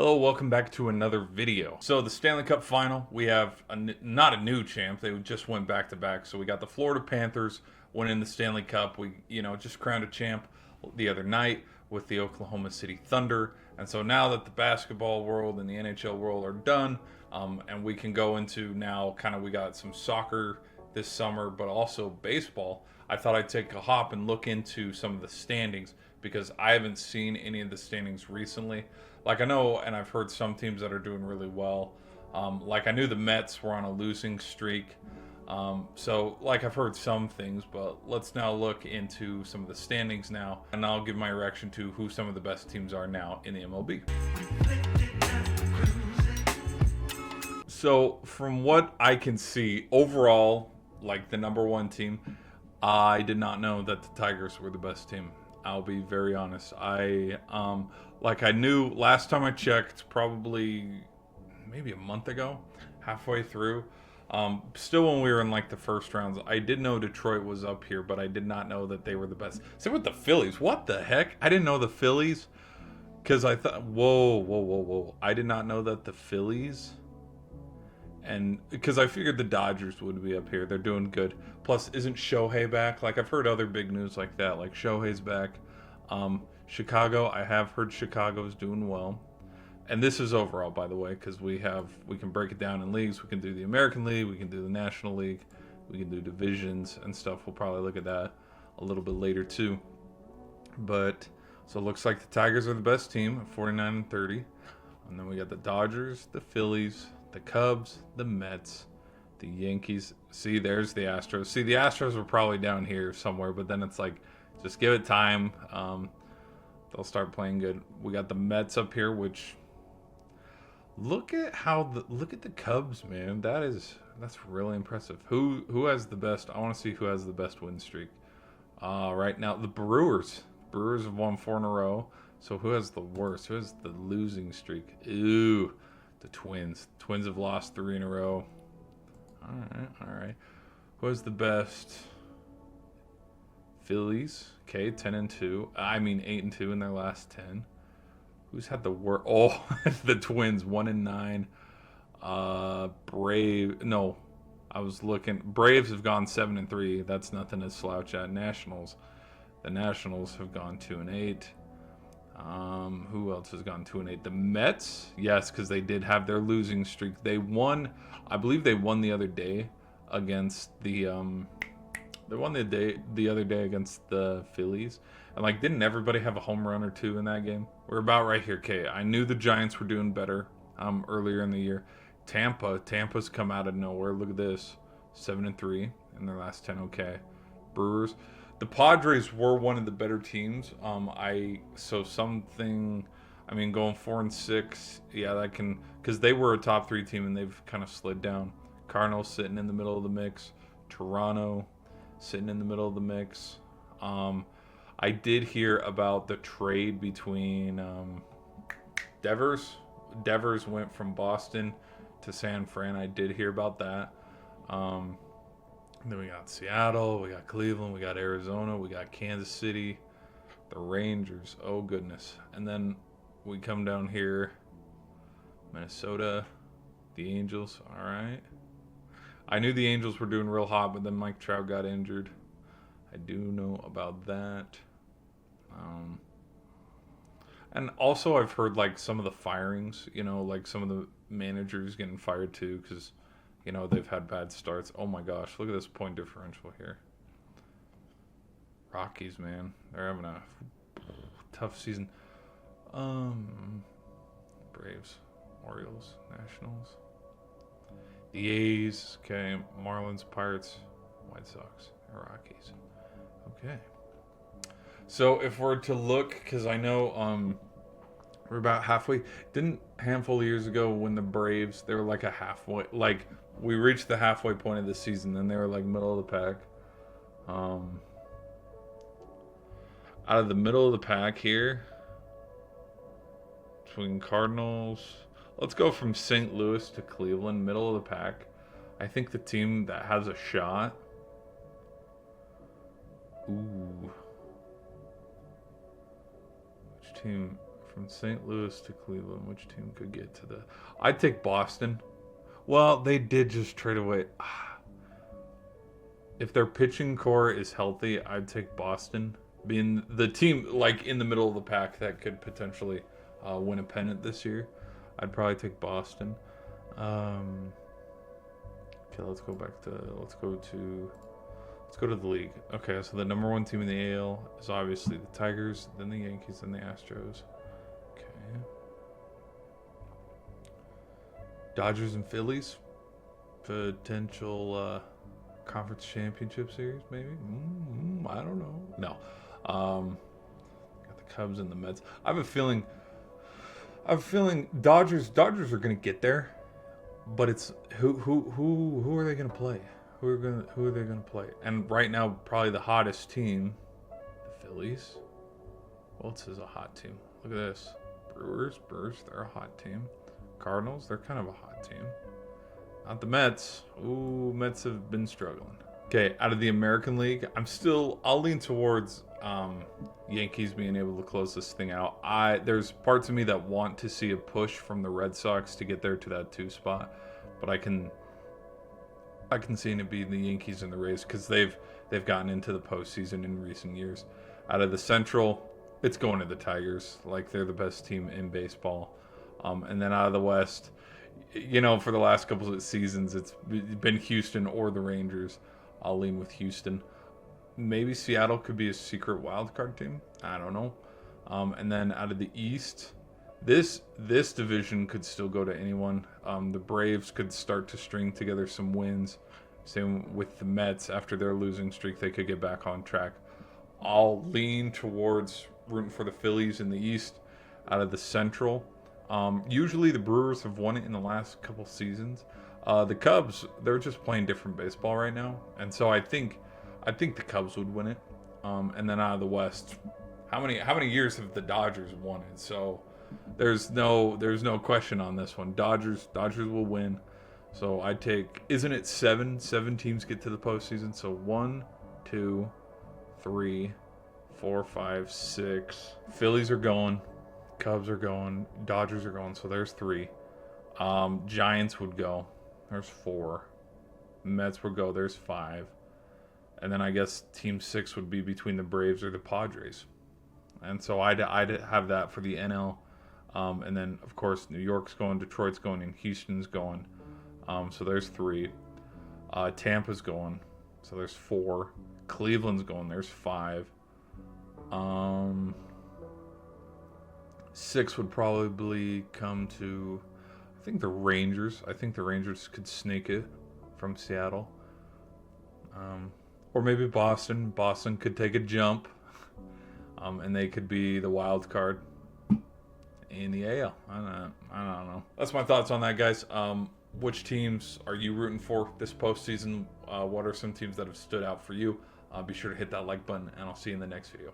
Hello, welcome back to another video. So the Stanley Cup final, we have not a new champ. They just went back to back. So we got the Florida Panthers winning the Stanley Cup. We, just crowned a champ the other night with the Oklahoma City Thunder. And so now that the basketball world and the NHL world are done, and we can go into now we got some soccer this summer, but also baseball. I thought I'd take a hop and look into some of the standings because I haven't seen any of the standings recently. Like I know, and I've heard some teams that are doing really well. Like I knew the Mets were on a losing streak. So I've heard some things, but let's now look into some of the standings now, and I'll give my reaction to who some of the best teams are now in the MLB. So from what I can see, overall, like the number one team, I did not know that the Tigers were the best team. I'll be very honest. I knew last time I checked, probably maybe a month ago, halfway through. Still when we were in the first rounds, I did know Detroit was up here, but I did not know that they were the best. Same with the Phillies. What the heck? I didn't know the Phillies, because I thought, whoa. I did not know that the Phillies, and because I figured the Dodgers would be up here. They're doing good. Plus, isn't Shohei back? I've heard other big news like that, like Shohei's back. Chicago, I have heard Chicago's doing well. And this is overall, by the way, because we can break it down in leagues. We can do the American League, we can do the National League, we can do divisions and stuff. We'll probably look at that a little bit later too. But so it looks like the Tigers are the best team at 49-30. And then we got the Dodgers, the Phillies, the Cubs, the Mets, the Yankees. See, there's the Astros. See, the Astros were probably down here somewhere, but then it's just give it time. They'll start playing good. We got the Mets up here, which look at the Cubs, man. That's really impressive. Who has the best? I want to see who has the best win streak. Right now, the Brewers. Brewers have won 4 in a row. So who has the worst? Who has the losing streak? Ooh, the Twins. Twins have lost 3 in a row. All right. Who has the best? Phillies. Okay, 10-2. I mean 8-2 in their last 10. Who's had the worst? Oh, the Twins, 1-9. No, I was looking. Braves have gone 7-3. That's nothing to slouch at. Nationals. The Nationals have gone 2-8. Who else has gone 2-8? The Mets, yes, because they did have their losing streak. They won. I believe they won the other day against the. They won the other day against the Phillies, and didn't everybody have a home run or two in that game? We're about right here. Okay, I knew the Giants were doing better earlier in the year. Tampa's come out of nowhere. Look at this, 7-3 in their last 10. Okay, Brewers. The Padres were one of the better teams. Going 4-6. Yeah, that can, because they were a top 3 team and they've kind of slid down. Cardinals sitting in the middle of the mix. Toronto sitting in the middle of the mix. I did hear about the trade between Devers. Devers went from Boston to San Fran. I did hear about that. Then we got Seattle, we got Cleveland, we got Arizona, we got Kansas City, the Rangers. Oh, goodness. And then we come down here, Minnesota, the Angels. All right. I knew the Angels were doing real hot, but then Mike Trout got injured. I do know about that. And also I've heard some of the firings, some of the managers getting fired too, because they've had bad starts. Oh my gosh, look at this point differential here. Rockies, man, they're having a tough season. Braves, Orioles, Nationals, the A's, okay, Marlins, Pirates, White Sox, Rockies. Okay. So if we're to look, because I know we're about halfway. Didn't a handful of years ago when the Braves, they were a halfway, we reached the halfway point of the season, then they were middle of the pack. Out of the middle of the pack here, between Cardinals, let's go from St. Louis to Cleveland, middle of the pack. I think the team that has a shot. Ooh. Which team from St. Louis to Cleveland, which team could get to the... I'd take Boston. Well, they did just trade away... If their pitching core is healthy, I'd take Boston. Being the team like in the middle of the pack that could potentially win a pennant this year, I'd probably take Boston. Okay, let's go to the league. Okay, so the number one team in the AL is obviously the Tigers, then the Yankees, then the Astros. Okay. Dodgers and Phillies. Potential conference championship series, maybe? I don't know. No. Got the Cubs and the Mets. I have a feeling Dodgers are going to get there, but it's who are they going to play? Who are they going to play? And right now, probably the hottest team, the Phillies. Well, it says a hot team. Look at this. Brewers, they're a hot team. Cardinals, they're kind of a hot team. Not the Mets. Ooh, Mets have been struggling. Okay, out of the American League, I'll lean towards Yankees being able to close this thing out. There's parts of me that want to see a push from the Red Sox to get there to that 2 spot, but I can see it being the Yankees and the Rays because they've gotten into the postseason in recent years. Out of the Central, it's going to the Tigers. Like, they're the best team in baseball. And then out of the West, for the last couple of seasons, it's been Houston or the Rangers. I'll lean with Houston. Maybe Seattle could be a secret wild card team. I don't know. And then out of the East, this division could still go to anyone. The Braves could start to string together some wins. Same with the Mets. After their losing streak, they could get back on track. I'll lean towards rooting for the Phillies in the East. Out of the Central, usually the Brewers have won it in the last couple seasons. The Cubs, they're just playing different baseball right now, and so I think the Cubs would win it. And then out of the West, how many years have the Dodgers won it? So there's no question on this one. Dodgers will win. So I take, isn't it seven teams get to the postseason? So 1, 2, 3, 4, 5, 6. Phillies are going, Cubs are going, Dodgers are going. So there's 3. Giants would go. There's 4. Mets would go. There's 5. And then I guess Team 6 would be between the Braves or the Padres. And so I'd have that for the NL. And then, of course, New York's going, Detroit's going, and Houston's going. So there's 3. Tampa's going. So there's 4. Cleveland's going. There's 5. 6 would probably come to, I think, the Rangers. I think the Rangers could sneak it from Seattle. Or maybe Boston. Boston could take a jump. And they could be the wild card in the AL. I don't know. That's my thoughts on that, guys. Which teams are you rooting for this postseason? What are some teams that have stood out for you? Be sure to hit that like button, and I'll see you in the next video.